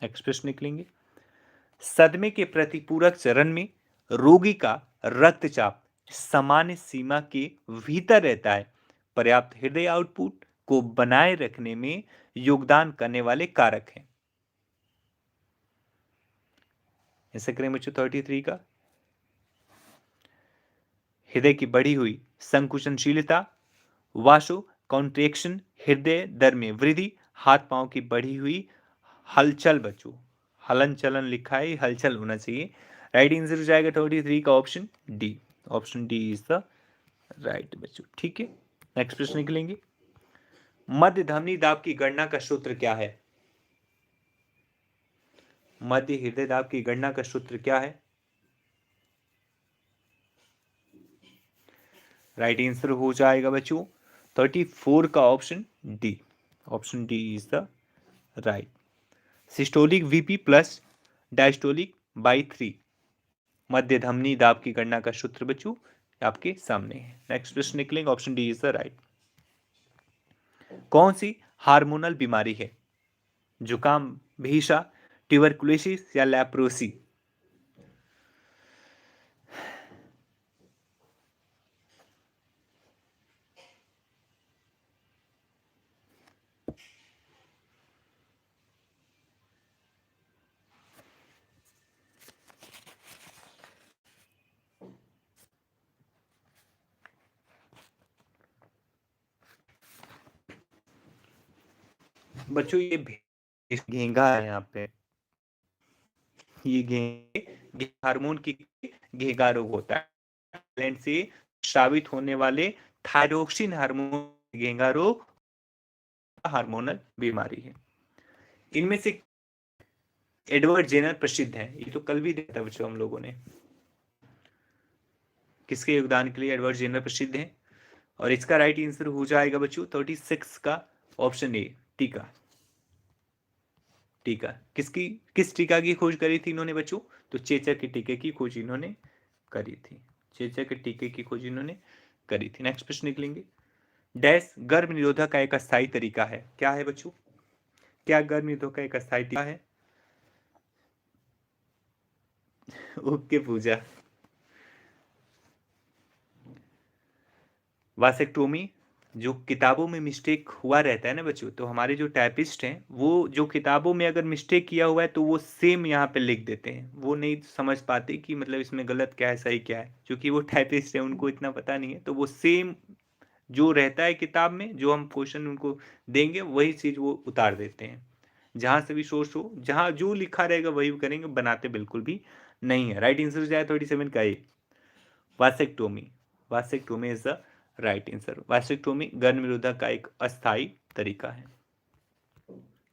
S1: नेक्स्ट प्रश्न निकलेंगे। सदमे के प्रतिपूरक चरण में रोगी का रक्तचाप सामान्य सीमा के भीतर रहता है। पर्याप्त हृदय आउटपुट को बनाए रखने में योगदान करने वाले कारक हैं। ऐसा करें बच्चों 33 का, हृदय की बढ़ी हुई संकुचनशीलता, वाशो कॉन्ट्रेक्शन, हृदय दर में वृद्धि, हाथ पांव की बढ़ी हुई हलचल बच्चों। हलन चलन लिखा है, हलचल होना चाहिए। राइट आंसर हो जाएगा 33 का option D. Option D is the right बच्चों। ठीक है, नेक्स्ट प्रश्न निकलेंगे। मध्य धमनी दाब की गणना का सूत्र क्या है? मध्य हृदय दाब की गणना का सूत्र क्या है? राइट आंसर हो जाएगा बच्चों 34 का option D. Option D is the right. Systolic VP plus diastolic by 3, मध्य धमनी दाब की गणना का सूत्र बच्चों आपके सामने है। नेक्स्ट प्रश्न निकलेंगे, option D is the right. कौन सी हार्मोनल बीमारी है? जुकाम, भीषा, ट्यूबरकुलोसिस या लेप्रोसी? बच्चों ये घेंगा है यहाँ पे, ये घेंगे हार्मोन की घेंगा रोग होता है। ग्लैंड से स्रावित होने वाले थायरोक्सिन हार्मोन घेंगा रोग हार्मोनल बीमारी है। इनमें से एडवर्ड जेनर प्रसिद्ध है, ये तो कल भी देखा था बच्चों हम लोगों ने। किसके योगदान के लिए एडवर्ड जेनर प्रसिद्ध है? और इसका राइट आंसर हो जाएगा बच्चों 36 का ऑप्शन ए, टीका। टीका किसकी, किस टीका की खोज करी थी इन्होंने बच्चों? तो चेचक के टीके की खोज इन्होंने करी थी। चेचक के टीके की खोज इन्होंने करी थी। नेक्स्ट प्रश्न निकलेंगे। डैश गर्भ निरोधक का एक अस्थायी तरीका है, क्या है बच्चों? क्या गर्भ निरोधक का एक अस्थायी तरीका है? ओके पूजा, वासेक्टोमी। जो किताबों में मिस्टेक हुआ रहता है ना बच्चों, तो हमारे जो टाइपिस्ट हैं वो जो किताबों में अगर मिस्टेक किया हुआ है तो वो सेम यहाँ पे लिख देते हैं। वो नहीं समझ पाते कि मतलब इसमें गलत क्या है सही क्या है, क्योंकि वो टाइपिस्ट है उनको इतना पता नहीं है। तो वो सेम जो रहता है किताब में, जो हम क्वेश्चन उनको देंगे वही चीज़ वो उतार देते हैं। जहाँ से भी सोर्स हो, जहाँ जो लिखा रहेगा वही करेंगे, बनाते बिल्कुल भी नहीं है। राइट आंसर हो जाए 37 का A, vasectomy. Vasectomy is the right answer. Vasectomy गर्भ निरोधक का एक अस्थायी तरीका है।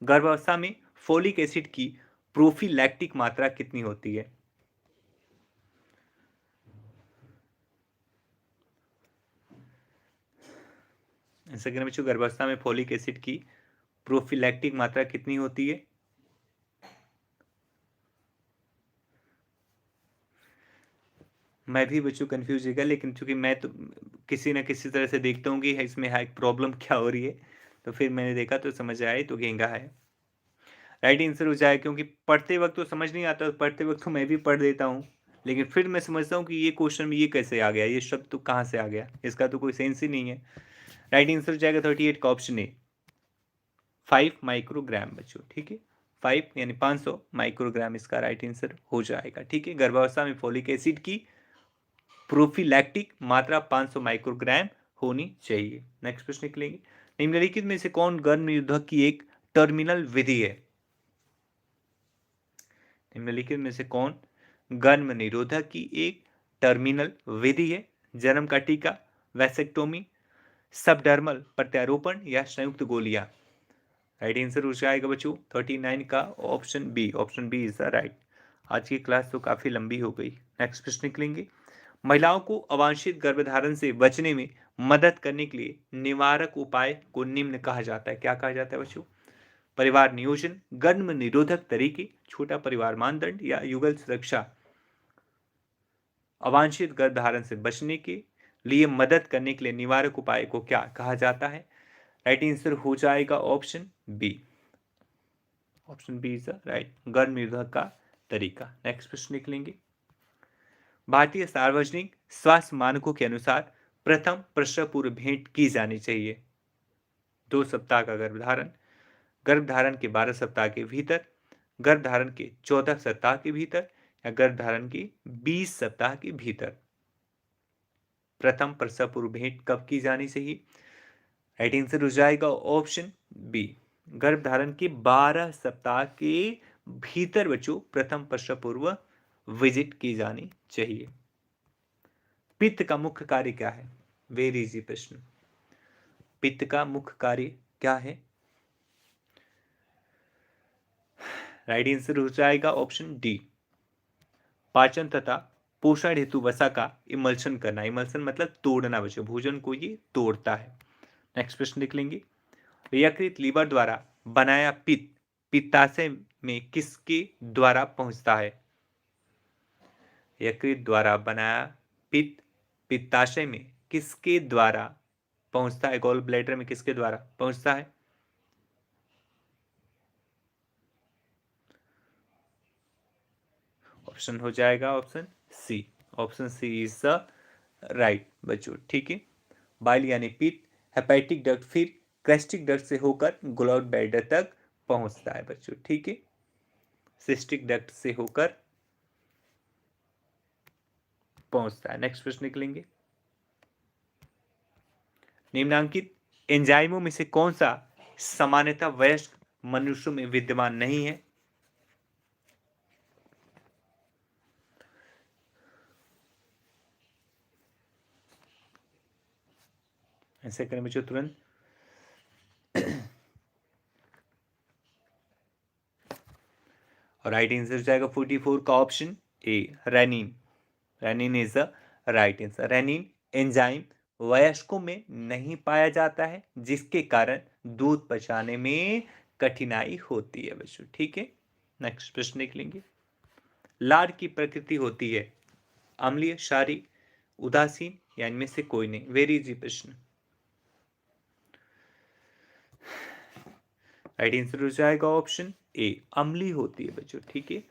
S1: गर्भावस्था में फोलिक एसिड की प्रोफिलैक्टिक मात्रा कितनी होती है? सेकंड बच्चों, गर्भावस्था में फोलिक एसिड की प्रोफिलैक्टिक मात्रा कितनी होती है? मैं भी बच्चों कंफ्यूज होगा, लेकिन चूंकि मैं तो किसी ना किसी तरह से देखता हूँ कि इसमें है प्रॉब्लम क्या हो रही है, तो फिर मैंने देखा तो समझ आया तो घेंगा है। राइट आंसर हो जाए, क्योंकि पढ़ते वक्त तो समझ नहीं आता, पढ़ते वक्त तो मैं भी पढ़ देता हूँ, लेकिन फिर मैं समझता हूँ कि ये क्वेश्चन में ये कैसे आ गया, ये शब्द तो कहाँ से आ गया, इसका तो कोई सेंस ही नहीं है। राइट आंसर हो जाएगा 38 का ऑप्शन ए, 5 माइक्रोग्राम बच्चों। ठीक है, 5 यानी 500 माइक्रोग्राम इसका राइट आंसर हो जाएगा। ठीक है, गर्भावस्था में फोलिक एसिड की प्रोफिलैक्टिक मात्रा 500 माइक्रोग्राम होनी चाहिए। नेक्स्ट प्रश्न निकलेंगे, निम्नलिखित में से कौन गर्भ निरोधक की एक टर्मिनल विधि है? निम्नलिखित में से कौन गर्भ निरोधक की एक टर्मिनल विधि है? जन्म का टीका, वैसेक्टोमी, सबडर्मल प्रत्यारोपण या संयुक्त गोलियां? राइट आंसर हो जाएगा बच्चों 39 का option B, option B is the right. आज की क्लास तो काफी लंबी हो गई। नेक्स्ट प्रश्न निकलेंगे, महिलाओं को अवांछित गर्भधारण से बचने में मदद करने के लिए निवारक उपाय को निम्न कहा जाता है। क्या कहा जाता है बच्चों? परिवार नियोजन, गर्भ निरोधक तरीके, छोटा परिवार मानदंड या युगल सुरक्षा। अवांछित गर्भधारण से बचने के लिए मदद करने के लिए निवारक उपाय को क्या कहा जाता है? राइट आंसर हो जाएगा option B, option B is right, गर्भ निरोधक का तरीका। नेक्स्ट प्रश्न निकलेंगे, भारतीय सार्वजनिक स्वास्थ्य मानकों के अनुसार प्रथम प्रसव पूर्व भेंट की जानी चाहिए? 2 सप्ताह का गर्भधारण, गर्भधारण के 12 सप्ताह के भीतर, गर्भधारण के 14 सप्ताह के भीतर या गर्भधारण के 20 सप्ताह के भीतर? प्रथम प्रसव पूर्व भेंट कब की जानी चाहिए? राइट आंसर हो जाएगा ऑप्शन बी, गर्भधारण के 12 सप्ताह के भीतर बच्चों प्रथम प्रसव पूर्व विजिट की जानी चाहिए। पित्त का मुख्य कार्य क्या है? वेरी इजी प्रश्न। पित्त का मुख्य कार्य क्या है? राइट आंसर हो जाएगा ऑप्शन डी, पाचन तथा पोषण हेतु वसा का इमल्शन करना। इमल्शन मतलब तोड़ना बच्चों, भोजन को ये तोड़ता है। नेक्स्ट प्रश्न निकलेंगे, यकृत लीवर द्वारा बनाया पित्त पित्ताशय में किसके द्वारा पहुंचता है? यकृत द्वारा बनाया पित्त पित्ताशय में किसके द्वारा पहुंचता है? गॉल ब्लैडर में किसके द्वारा पहुंचता है? ऑप्शन हो जाएगा option C, option C is the right बच्चों। ठीक है, बाइल यानी पित्त हेपेटिक डक्ट फिर गैस्ट्रिक डक्ट से होकर गॉल ब्लैडर तक पहुंचता है बच्चों। ठीक है, सिस्टिक डक्ट से होकर पहुंचता है। नेक्स्ट प्रश्न निकलेंगे, निम्नांकित एंजाइमों में से कौन सा सामान्यतः वयस्क मनुष्यों में विद्यमान नहीं है? ऐसे करें बच्चों तुरंत। और राइट आंसर हो जाएगा 44 का option A, renin. Renin is the right answer. Renin enzyme वयस्कों में नहीं पाया जाता है, जिसके कारण दूध पचाने में कठिनाई होती है बच्चों। ठीक है, नेक्स्ट प्रश्न निकलेंगे, लार की प्रकृति होती है अम्लीय, क्षारीय, उदासीन या इनमें से कोई नहीं? वेरी इजी प्रश्न। राइट आंसर हो जाएगा ऑप्शन ए, अम्लीय होती है बच्चों। ठीक है,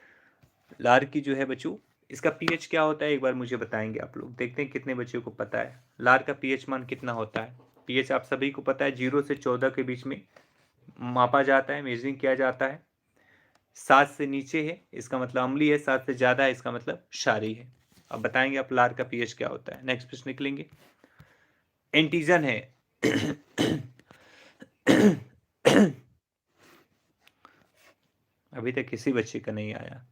S1: लार की जो है बच्चों, इसका पीएच क्या होता है एक बार मुझे बताएंगे आप लोग? देखते हैं कितने बच्चों को पता है लार का पीएच मान कितना होता है। पीएच आप सभी को पता है, 0 से 14 के बीच में मापा जाता है, मेजरिंग किया जाता है। 7 से नीचे है इसका मतलब अम्लीय है, 7 से ज्यादा है इसका मतलब क्षारीय है। अब बताएंगे आप लार का पीएच क्या होता है। नेक्स्ट प्रश्न निकलेंगे, एंटीजन है अभी तक किसी बच्चे का नहीं आया।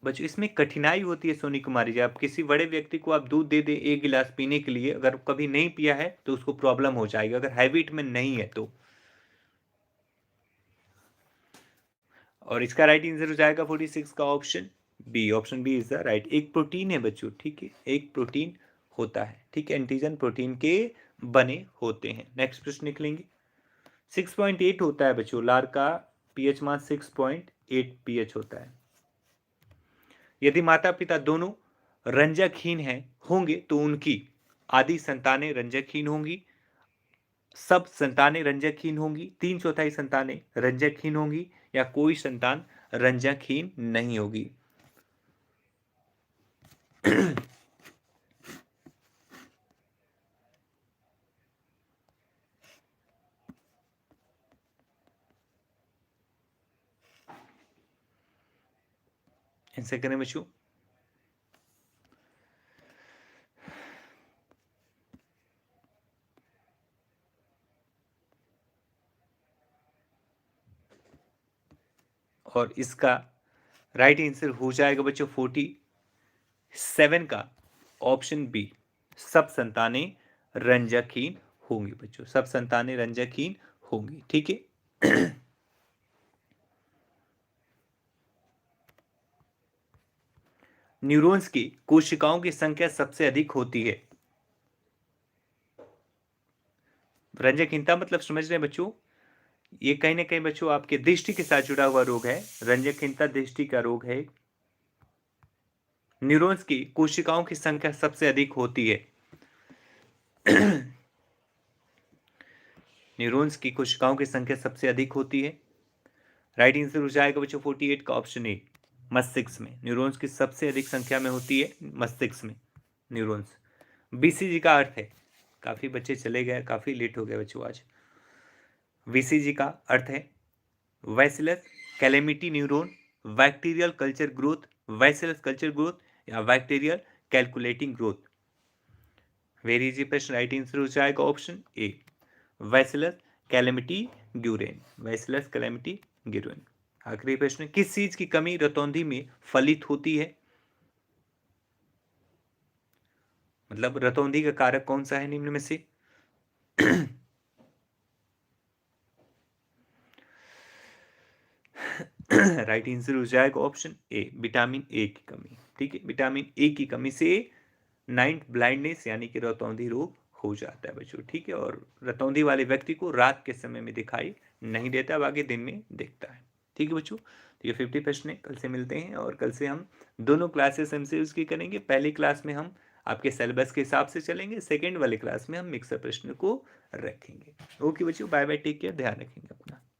S1: बच्चों इसमें कठिनाई होती है सोनी कुमारी जी, आप किसी बड़े व्यक्ति को आप दूध दे दें 1 गिलास पीने के लिए, अगर कभी नहीं पिया है तो उसको प्रॉब्लम हो जाएगी, अगर हैबिट में नहीं है तो। और इसका राइट आंसर हो जाएगा 46 का option B. Option B is the right. एक प्रोटीन है बच्चों, ठीक है, एक प्रोटीन होता है, ठीक है, एंटीजन प्रोटीन के बने होते हैं। नेक्स्ट प्रश्न निकलेंगे। 6.8 होता है बच्चों, लार का पीएच मान 6.8 पीएच होता है। यदि माता पिता दोनों रंजकहीन हैं होंगे तो उनकी आदि संतानें रंजकहीन होंगी, सब संतानें रंजकहीन होंगी, 3/4 संतानें रंजकहीन होंगी, या कोई संतान रंजकहीन नहीं होगी। आंसर करें बच्चों। और इसका राइट आंसर हो जाएगा बच्चों 47 का ऑप्शन बी, सब संतानें रंजकहीन होंगी बच्चों, सब संतानें रंजकहीन होंगी, ठीक है। न्यूरॉन्स की कोशिकाओं की संख्या सबसे अधिक होती है। रंजकहीनता मतलब समझ रहे हैं बच्चों, ये कहीं ना कहीं बच्चों आपके दृष्टि के साथ जुड़ा हुआ रोग है। रंजकहीनता दृष्टि का रोग है। न्यूरॉन्स की कोशिकाओं की संख्या सबसे अधिक होती है। न्यूरॉन्स की कोशिकाओं की संख्या सबसे अधिक होती है। राइट आंसर हो जाएगा बच्चों 48 का ऑप्शन ए, मस्तिष्क में। न्यूरॉन्स की सबसे अधिक संख्या में होती है मस्तिष्क में न्यूरॉन्स। बीसीजी का अर्थ है, काफी बच्चे चले गए, काफी लेट हो गए बच्चों आज। वीसीजी का अर्थ है bacillus Calmette Guerin, bacterial culture growth, bacillus culture growth, या bacterial calculating growth. Very easy प्रश्न, राइट आंसर हो जाएगा option A, bacillus Calmette Guerin, bacillus Calmette Guerin. आखिरी प्रश्न, किस चीज की कमी रतौंधी में फलित होती है? मतलब रतौंधी का कारक कौन सा है निम्न में से? राइट आंसर हो जाएगा ऑप्शन ए, विटामिन ए की कमी, ठीक है, विटामिन ए की कमी से नाइट ब्लाइंडनेस यानी कि रतौंधी रोग हो जाता है बच्चों, ठीक है। और रतौंधी वाले व्यक्ति को रात के समय में दिखाई नहीं देता, बाकी दिन में दिखता है, ठीक है बच्चों। तो ये 50 प्रश्न है, कल से मिलते हैं और कल से हम दोनों क्लासेस एमसीक्यूज की करेंगे। पहली क्लास में हम आपके सिलेबस के हिसाब से चलेंगे, सेकेंड वाली क्लास में हम मिक्सर प्रश्न को रखेंगे। ओके बच्चों, बाय बाय, टेक केयर, ध्यान रखेंगे।